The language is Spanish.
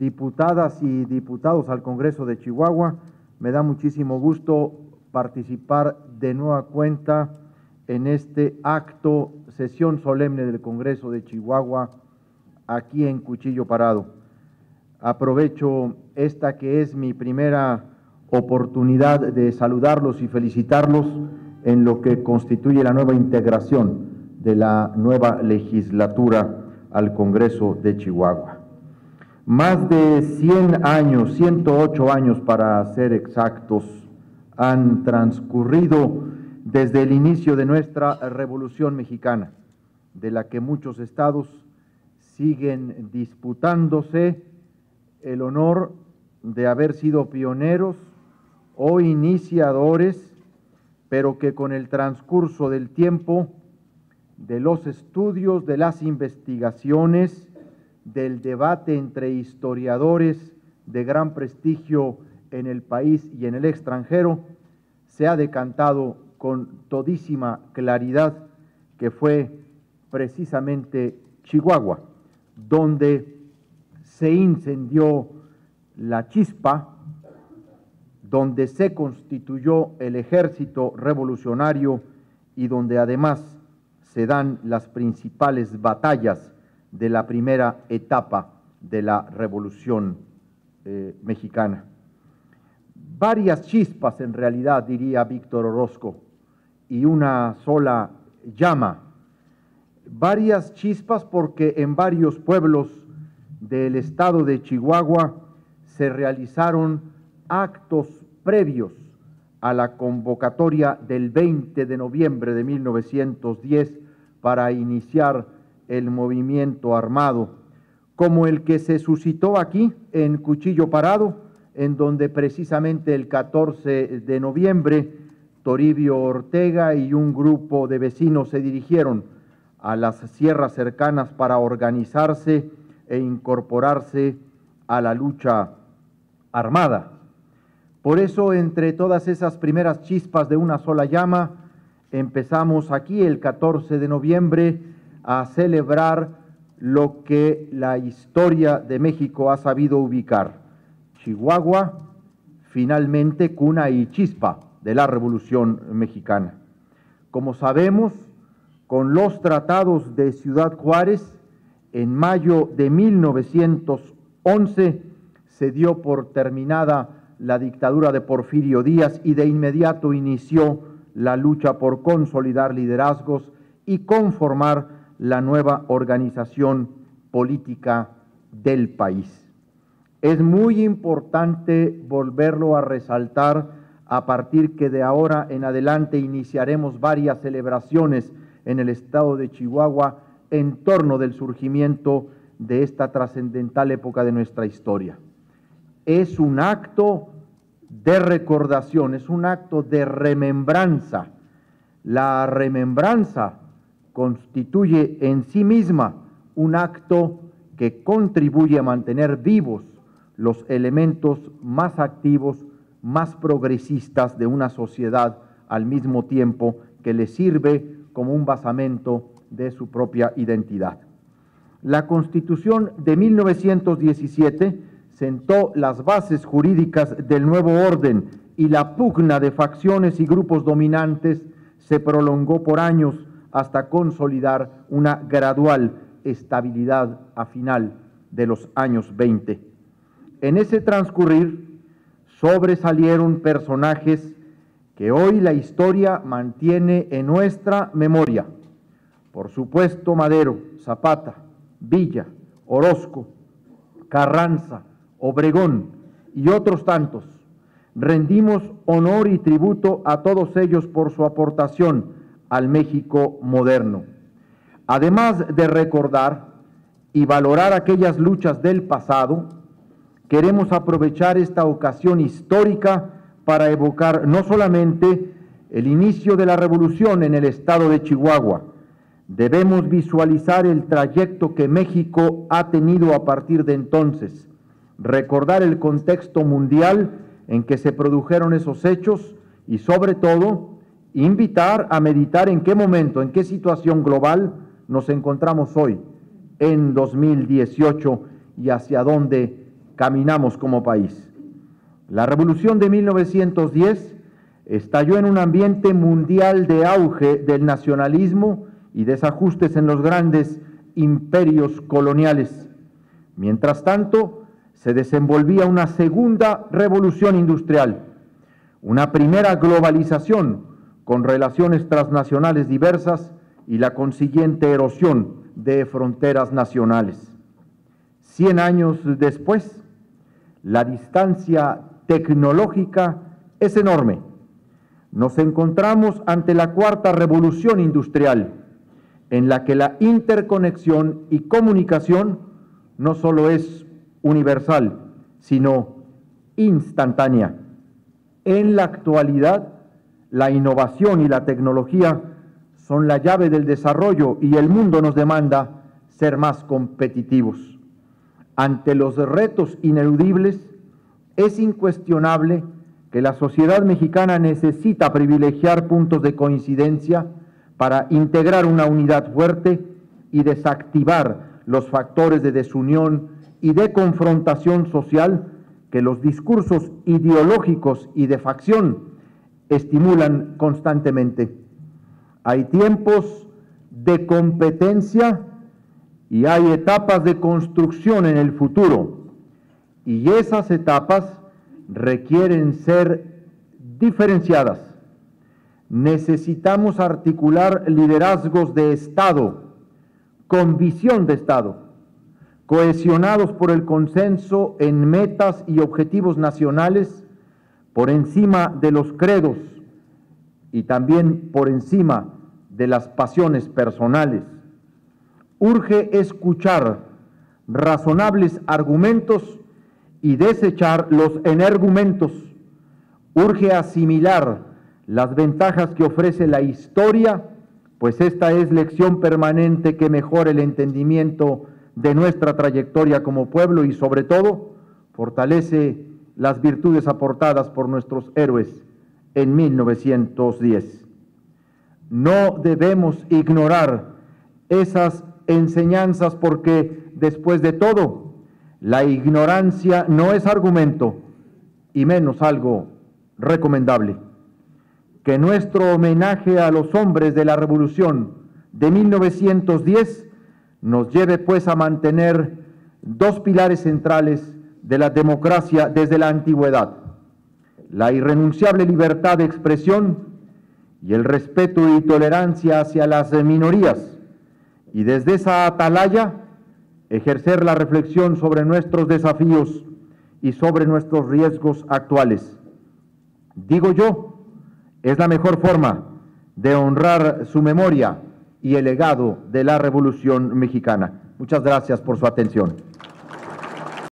diputadas y diputados al Congreso de Chihuahua, me da muchísimo gusto participar de nueva cuenta en este acto, sesión solemne del Congreso de Chihuahua, aquí en Cuchillo Parado. Aprovecho esta que es mi primera oportunidad de saludarlos y felicitarlos en lo que constituye la nueva integración de la nueva legislatura al Congreso de Chihuahua. Más de 100 años, 108 años para ser exactos, han transcurrido desde el inicio de nuestra Revolución Mexicana, de la que muchos estados siguen disputándose el honor de haber sido pioneros o iniciadores, pero que con el transcurso del tiempo, de los estudios, de las investigaciones, del debate entre historiadores de gran prestigio en el país y en el extranjero, se ha decantado con todísima claridad que fue precisamente Chihuahua, donde se incendió la chispa, donde se constituyó el ejército revolucionario y donde además se dan las principales batallas de la primera etapa de la Revolución Mexicana. Varias chispas en realidad, diría Víctor Orozco, y una sola llama. Varias chispas porque en varios pueblos del estado de Chihuahua se realizaron actos previos a la convocatoria del 20 de noviembre de 1910 para iniciar el movimiento armado, como el que se suscitó aquí en Cuchillo Parado, en donde precisamente el 14 de noviembre Toribio Ortega y un grupo de vecinos se dirigieron a las sierras cercanas para organizarse e incorporarse a la lucha armada. Por eso, entre todas esas primeras chispas de una sola llama, empezamos aquí el 14 de noviembre a celebrar lo que la historia de México ha sabido ubicar. Chihuahua, finalmente cuna y chispa de la Revolución Mexicana. Como sabemos, con los tratados de Ciudad Juárez, en mayo de 1911 se dio por terminada la dictadura de Porfirio Díaz y de inmediato inició la lucha por consolidar liderazgos y conformar la nueva organización política del país. Es muy importante volverlo a resaltar a partir que de ahora en adelante iniciaremos varias celebraciones en el estado de Chihuahua en torno del surgimiento de esta trascendental época de nuestra historia. Es un acto de recordación, es un acto de remembranza. La remembranza constituye en sí misma un acto que contribuye a mantener vivos los elementos más activos, más progresistas de una sociedad, al mismo tiempo que le sirve como un basamento de su propia identidad. La Constitución de 1917 sentó las bases jurídicas del nuevo orden y la pugna de facciones y grupos dominantes se prolongó por años hasta consolidar una gradual estabilidad a final de los años 20. En ese transcurrir sobresalieron personajes que hoy la historia mantiene en nuestra memoria. Por supuesto, Madero, Zapata, Villa, Orozco, Carranza, Obregón y otros tantos. Rendimos honor y tributo a todos ellos por su aportación al México moderno. Además de recordar y valorar aquellas luchas del pasado, queremos aprovechar esta ocasión histórica para evocar no solamente el inicio de la revolución en el estado de Chihuahua, debemos visualizar el trayecto que México ha tenido a partir de entonces, recordar el contexto mundial en que se produjeron esos hechos y sobre todo invitar a meditar en qué momento, en qué situación global nos encontramos hoy, en 2018, y hacia dónde caminamos como país. La revolución de 1910 estalló en un ambiente mundial de auge del nacionalismo y desajustes en los grandes imperios coloniales. Mientras tanto, se desenvolvía una segunda revolución industrial, una primera globalización con relaciones transnacionales diversas y la consiguiente erosión de fronteras nacionales. 100 años después, la distancia tecnológica es enorme. Nos encontramos ante la cuarta revolución industrial, en la que la interconexión y comunicación no solo es universal, sino instantánea. En la actualidad, la innovación y la tecnología son la llave del desarrollo y el mundo nos demanda ser más competitivos. Ante los retos ineludibles, es incuestionable que la sociedad mexicana necesita privilegiar puntos de coincidencia para integrar una unidad fuerte y desactivar los factores de desunión y de confrontación social que los discursos ideológicos y de facción estimulan constantemente. Hay tiempos de competencia y hay etapas de construcción en el futuro, y esas etapas requieren ser diferenciadas. Necesitamos articular liderazgos de Estado, con visión de Estado, cohesionados por el consenso en metas y objetivos nacionales, por encima de los credos y también por encima de las pasiones personales. Urge escuchar razonables argumentos y desechar los energumentos. Urge asimilar las ventajas que ofrece la historia, pues esta es lección permanente que mejora el entendimiento de nuestra trayectoria como pueblo y sobre todo fortalece las virtudes aportadas por nuestros héroes en 1910. No debemos ignorar esas enseñanzas porque, después de todo, la ignorancia no es argumento y menos algo recomendable. Que nuestro homenaje a los hombres de la Revolución de 1910 nos lleve pues a mantener dos pilares centrales de la democracia desde la antigüedad: la irrenunciable libertad de expresión y el respeto y tolerancia hacia las minorías, y desde esa atalaya ejercer la reflexión sobre nuestros desafíos y sobre nuestros riesgos actuales. Digo yo, es la mejor forma de honrar su memoria y el legado de la Revolución Mexicana. Muchas gracias por su atención.